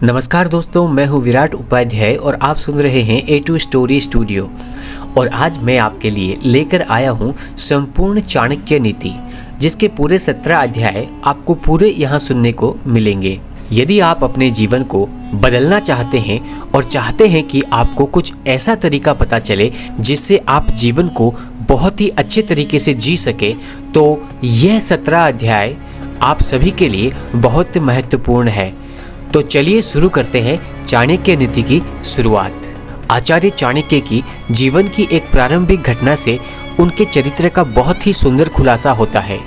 नमस्कार दोस्तों, मैं हूं विराट उपाध्याय और आप सुन रहे हैं ए टू स्टोरी स्टूडियो। और आज मैं आपके लिए लेकर आया हूं संपूर्ण चाणक्य नीति, जिसके पूरे 17 अध्याय आपको पूरे यहाँ सुनने को मिलेंगे। यदि आप अपने जीवन को बदलना चाहते हैं और चाहते हैं कि आपको कुछ ऐसा तरीका पता चले जिससे आप जीवन को बहुत ही अच्छे तरीके से जी सके, तो यह 17 अध्याय आप सभी के लिए बहुत महत्वपूर्ण है। तो चलिए शुरू करते हैं चाणक्य नीति की शुरुआत। आचार्य चाणक्य की जीवन की एक प्रारंभिक घटना से उनके चरित्र का बहुत ही सुंदर खुलासा होता है।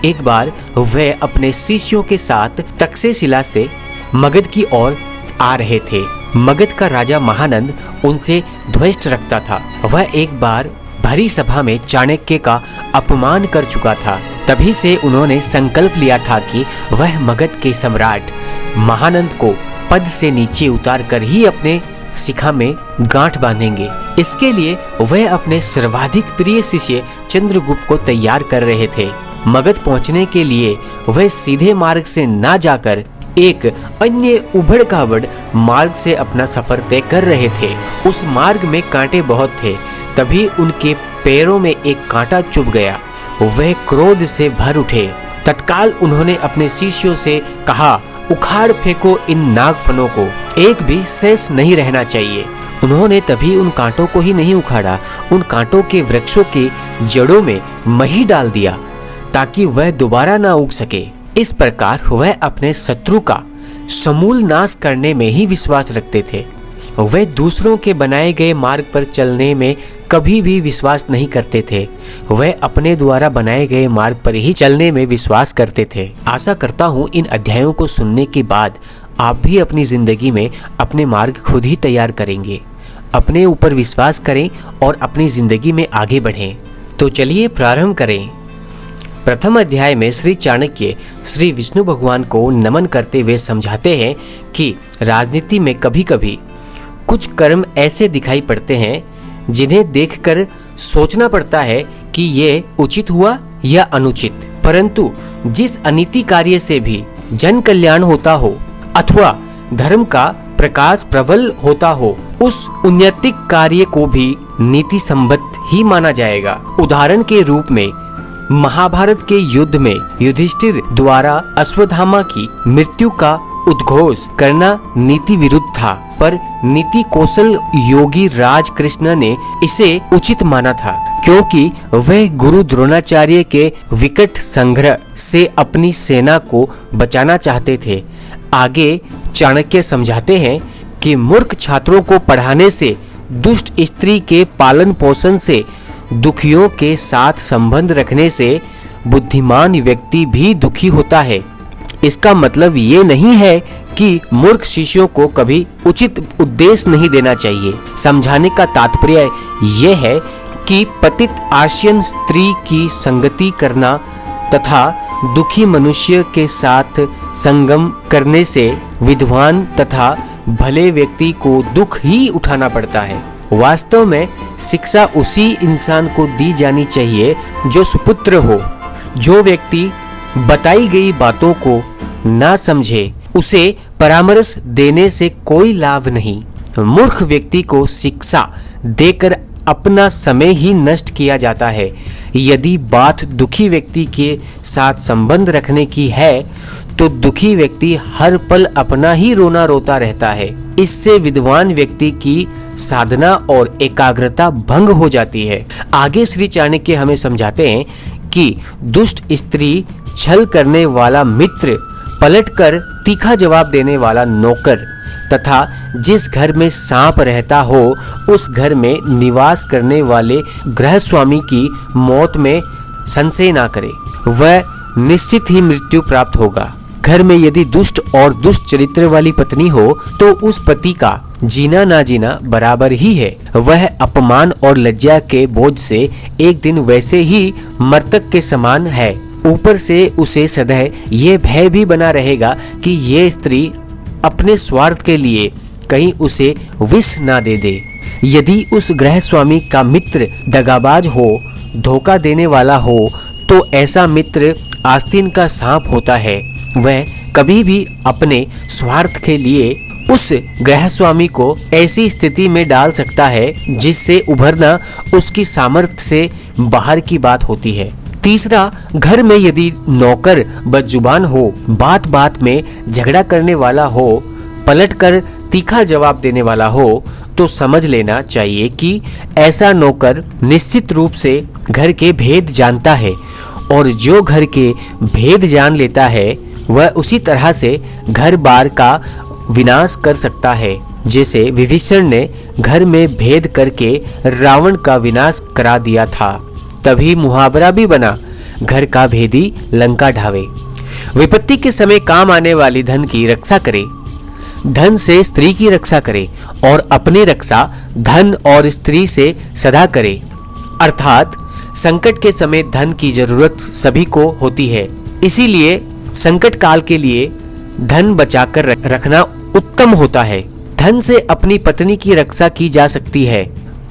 एक बार वे अपने शिष्यों के साथ तक्षशिला से मगध की ओर आ रहे थे। मगध का राजा महानंद उनसे द्वेष रखता था। वह एक बार भरी सभा में चाणक्य का अपमान कर चुका था। तभी से उन्होंने संकल्प लिया था कि वह मगध के सम्राट महानंद को पद से नीचे उतार कर ही अपने शिखा में गांठ बांधेंगे। इसके लिए वह अपने सर्वाधिक प्रिय शिष्य चंद्रगुप्त को तैयार कर रहे थे। मगध पहुंचने के लिए वह सीधे मार्ग से ना जाकर एक अन्य उबड़ खाबड़ मार्ग से अपना सफर तय कर रहे थे। उस मार्ग में कांटे बहुत थे। तभी उनके पैरों में एक कांटा चुभ गया। वह क्रोध से भर उठे। तत्काल उन्होंने अपने शिष्यों से कहा, उखाड़ फेंको इन नागफनों को, एक भी शेष नहीं रहना चाहिए। उन्होंने तभी उन कांटों को ही नहीं उखाड़ा, उन कांटों के वृक्षों के जड़ों में मही डाल दिया ताकि वह दोबारा ना उग सके। इस प्रकार वह अपने शत्रु का समूल नाश करने में ही विश्वास रखते थे। वह दूसरों के बनाए गए मार्ग पर चलने में कभी भी विश्वास नहीं करते थे। वह अपने द्वारा बनाए गए मार्ग पर ही चलने में विश्वास करते थे। आशा करता हूँ इन अध्यायों को सुनने के बाद आप भी अपनी जिंदगी में अपने मार्ग खुद ही तैयार करेंगे। अपने ऊपर विश्वास करें और अपनी जिंदगी में आगे बढ़ें। तो चलिए प्रारंभ करें। प्रथम अध्याय में श्री चाणक्य श्री विष्णु भगवान को नमन करते हुए समझाते हैं कि राजनीति में कभी कभी कुछ कर्म ऐसे दिखाई पड़ते हैं जिन्हें देखकर सोचना पड़ता है कि ये उचित हुआ या अनुचित। परंतु जिस अनीति कार्य से भी जन कल्याण होता हो अथवा धर्म का प्रकाश प्रबल होता हो, उस उन्नतिक कार्य को भी नीति संबद्ध ही माना जाएगा। उदाहरण के रूप में महाभारत के युद्ध में युधिष्ठिर द्वारा अश्वत्थामा की मृत्यु का उद्घोष करना नीति विरुद्ध था, पर नीति कौशल योगी राज कृष्ण ने इसे उचित माना था, क्योंकि वह गुरु द्रोणाचार्य के विकट संग्रह से अपनी सेना को बचाना चाहते थे। आगे चाणक्य समझाते हैं कि मूर्ख छात्रों को पढ़ाने से, दुष्ट स्त्री के पालन पोषण से, दुखियों के साथ संबंध रखने से बुद्धिमान व्यक्ति भी दुखी होता है। इसका मतलब ये नहीं है कि मूर्ख शिष्यों को कभी उचित उपदेश नहीं देना चाहिए। समझाने का तात्पर्य यह है कि पतित आश्रयन स्त्री की संगति करना तथा दुखी मनुष्य के साथ संगम करने से विद्वान तथा भले व्यक्ति को दुख ही उठाना पड़ता है। वास्तव में शिक्षा उसी इंसान को दी जानी चाहिए जो सुपुत्र हो। जो व्यक्ति बताई गई बातों को ना समझे, उसे परामर्श देने से कोई लाभ नहीं। मूर्ख व्यक्ति को शिक्षा देकर अपना समय ही नष्ट किया जाता है। यदि बात दुखी व्यक्ति के साथ संबंध रखने की है तो दुखी व्यक्ति हर पल अपना ही रोना रोता रहता है। इससे विद्वान व्यक्ति की साधना और एकाग्रता भंग हो जाती है। आगे श्री चाणक्य हमें समझाते हैं कि दुष्ट स्त्री, छल करने वाला मित्र, पलटकर तीखा जवाब देने वाला नौकर तथा जिस घर में सांप रहता हो उस घर में निवास करने वाले गृहस्वामी की मौत में संशय ना करे, वह निश्चित ही मृत्यु प्राप्त होगा। घर में यदि दुष्ट और दुष्ट चरित्र वाली पत्नी हो तो उस पति का जीना ना जीना बराबर ही है। वह अपमान और लज्जा के बोझ से एक दिन वैसे ही मृतक के समान है। ऊपर से उसे सदैव ये भय भी बना रहेगा कि ये स्त्री अपने स्वार्थ के लिए कहीं उसे विष ना दे दे। यदि उस गृहस्वामी का मित्र दगाबाज हो, धोखा देने वाला हो, तो ऐसा मित्र आस्तीन का सांप होता है। वह कभी भी अपने स्वार्थ के लिए उस गृह स्वामी को ऐसी स्थिति में डाल सकता है जिससे उभरना उसकी सामर्थ्य से बाहर की बात होती है। तीसरा, घर में यदि नौकर बदजुबान हो, बात बात में झगड़ा करने वाला हो, पलटकर तीखा जवाब देने वाला हो, तो समझ लेना चाहिए कि ऐसा नौकर निश्चित रूप से घर के भेद जानता है, और जो घर के भेद जान लेता है वह उसी तरह से घर बार का विनाश कर सकता है, जैसे विभीषण ने घर में भेद करके रावण का विनाश करा दिया था। तभी मुहावरा भी बना, घर का भेदी लंका ढावे। विपत्ति के समय काम आने वाली धन की रक्षा करे, धन से स्त्री की रक्षा करे, और अपनी रक्षा धन और स्त्री से सदा करे। अर्थात संकट के समय धन की जरूरत सभी को होती है, इसीलिए संकट काल के लिए धन बचाकर रखना उत्तम होता है। धन से अपनी पत्नी की रक्षा की जा सकती है,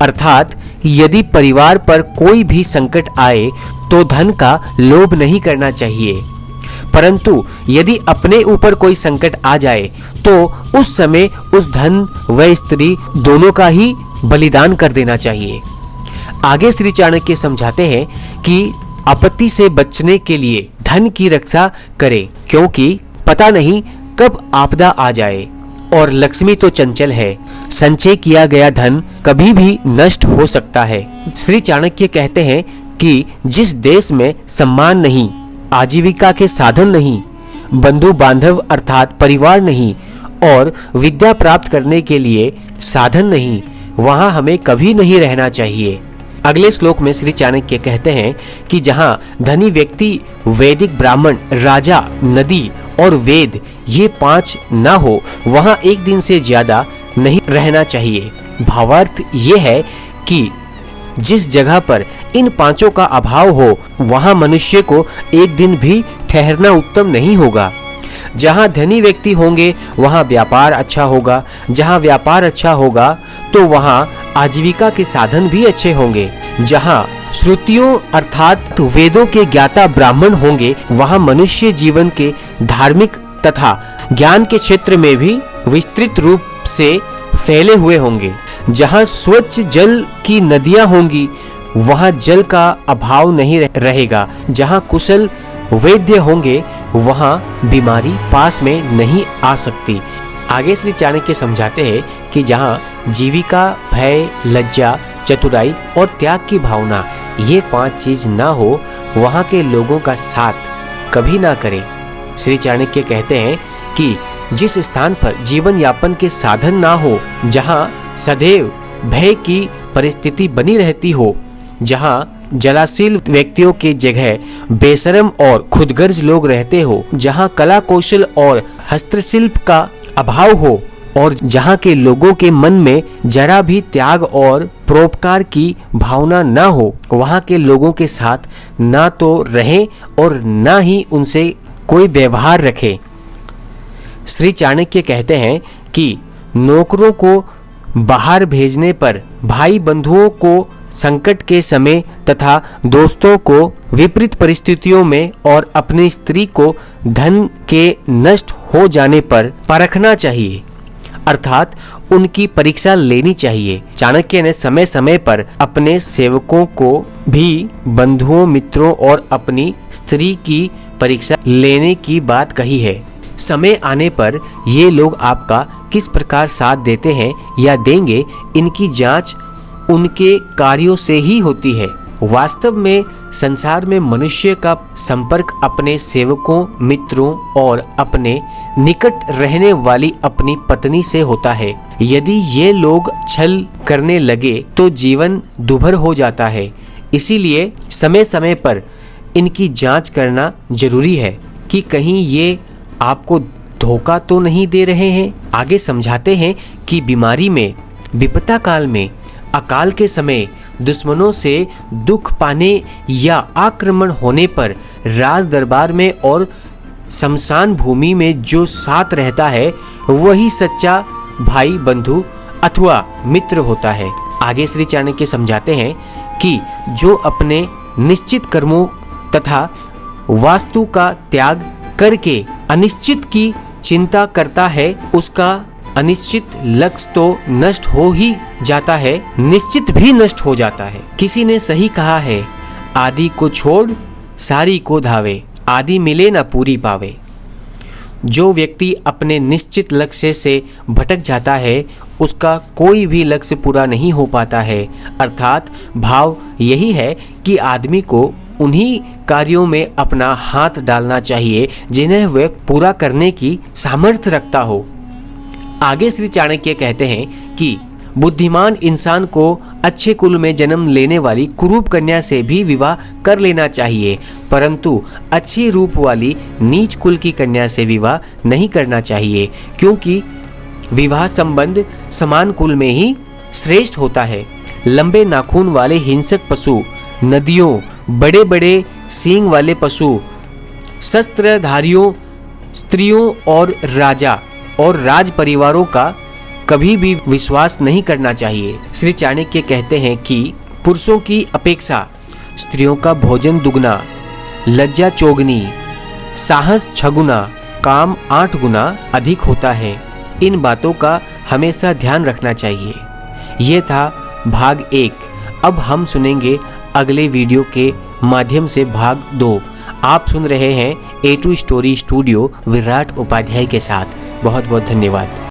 अर्थात यदि परिवार पर कोई भी संकट आए तो धन का लोभ नहीं करना चाहिए, परंतु यदि अपने ऊपर कोई संकट आ जाए तो उस समय उस धन व स्त्री दोनों का ही बलिदान कर देना चाहिए। आगे श्री चाणक्य समझाते हैं कि आपत्ति से बचने के लिए धन की रक्षा करें, क्योंकि पता नहीं कब आपदा आ जाए, और लक्ष्मी तो चंचल है, संचय किया गया धन कभी भी नष्ट हो सकता है। श्री चाणक्य कहते हैं कि जिस देश में सम्मान नहीं, आजीविका के साधन नहीं, बंधु बांधव अर्थात परिवार नहीं, और विद्या प्राप्त करने के लिए साधन नहीं, वहां हमें कभी नहीं रहना चाहिए। अगले श्लोक में श्री चाणक्य कहते हैं कि जहां धनी व्यक्ति, वैदिक ब्राह्मण, राजा, नदी और वेद ये 5 ना हो, वहां एक दिन से ज्यादा नहीं रहना चाहिए। भावार्थ ये है कि जिस जगह पर इन 5 का अभाव हो, वहां मनुष्य को एक दिन भी ठहरना उत्तम नहीं होगा। जहां धनी व्यक्ति होंगे वहां व्यापार अच्छा होगा, जहां व्यापार अच्छा होगा तो वहां आजीविका के साधन भी अच्छे होंगे। जहां श्रुतियों अर्थात वेदों के ज्ञाता ब्राह्मण होंगे वहां मनुष्य जीवन के धार्मिक तथा ज्ञान के क्षेत्र में भी विस्तृत रूप से फैले हुए होंगे। जहां स्वच्छ जल की नदियां होंगी वहां जल का अभाव नहीं रहेगा। जहां कुशल वैद्य होंगे वहां बीमारी पास में नहीं आ सकती। आगे श्री चाणक्य समझाते हैं कि जहां जीविका, भय, लज्जा, चतुराई और त्याग की भावना ये 5 चीज ना हो, वहां के लोगों का साथ कभी ना करें। श्री चाणक्य कहते हैं कि जिस स्थान पर जीवन यापन के साधन ना हो, जहां सदैव भय की परिस्थिति बनी रहती हो, जहां जलाशील व्यक्तियों की जगह बेशरम और खुदगर्ज लोग रहते हो, जहां कला कौशल और हस्तशिल्प का अभाव हो, और जहां के लोगों के मन में जरा भी त्याग और परोपकार की भावना ना हो, वहां के लोगों के साथ ना तो रहें और ना ही उनसे कोई व्यवहार रखें। श्री चाणक्य कहते हैं कि नौकरों को बाहर भेजने पर, भाई बंधुओं को संकट के समय तथा दोस्तों को विपरीत परिस्थितियों में और अपनी स्त्री को धन के नष्ट हो जाने पर परखना चाहिए, अर्थात उनकी परीक्षा लेनी चाहिए। चाणक्य ने समय समय पर अपने सेवकों को भी बंधुओं, मित्रों और अपनी स्त्री की परीक्षा लेने की बात कही है। समय आने पर ये लोग आपका किस प्रकार साथ देते हैं या देंगे, इनकी जांच उनके कार्यों से ही होती है। वास्तव में संसार में मनुष्य का संपर्क अपने सेवकों, मित्रों और अपने निकट रहने वाली अपनी पत्नी से होता है। यदि ये लोग छल करने लगे तो जीवन दुभर हो जाता है। इसीलिए समय समय पर इनकी जांच करना जरूरी है कि कहीं ये आपको धोखा तो नहीं दे रहे हैं। आगे समझाते हैं कि बीमारी में, विपदा काल में, अकाल के समय, दुश्मनों से दुख पाने या आक्रमण होने पर राज दरबार में और शमशान भूमि में जो साथ रहता है वही सच्चा भाई, बंधु अथवा मित्र होता है। आगे श्री चाणक्य समझाते हैं कि जो अपने निश्चित कर्मों तथा वास्तु का त्याग करके अनिश्चित की चिंता करता है, उसका अनिश्चित लक्ष्य तो नष्ट हो ही जाता है, निश्चित भी नष्ट हो जाता है। किसी ने सही कहा है, आदि को छोड़ सारी को धावे, आदि मिले ना पूरी पावे। जो व्यक्ति अपने निश्चित लक्ष्य से भटक जाता है उसका कोई भी लक्ष्य पूरा नहीं हो पाता है। अर्थात भाव यही है कि आदमी को उन्हीं कार्यों में अपना हाथ डालना चाहिए जिन्हें वह पूरा करने की सामर्थ्य रखता हो। आगे श्री चाणक्य कहते हैं कि बुद्धिमान इंसान को अच्छे कुल में जन्म लेने वाली कुरूप कन्या से भी विवाह कर लेना चाहिए, परंतु अच्छे रूप वाली नीच कुल की कन्या से विवाह नहीं करना चाहिए, क्योंकि विवाह संबंध समान कुल में ही श्रेष्ठ होता है। लंबे नाखून वाले हिंसक पशु, नदियों, बड़े बड़े सींग वाले पशु, शस्त्रधारियों, स्त्रियों और राजा और राज परिवारों का कभी भी विश्वास नहीं करना चाहिए। श्री चाणक्य कहते हैं कि पुरुषों की अपेक्षा स्त्रियों का भोजन दुगना, लज्जा चौगुनी, साहस 6 गुना, काम 8 गुना अधिक होता है। इन बातों का हमेशा ध्यान रखना चाहिए। ये था भाग 1। अब हम सुनेंगे अगले वीडियो के माध्यम से भाग 2। आप सुन रहे हैं A2 story studio Virat Upadhyay के साथ। बहुत बहुत धन्यवाद।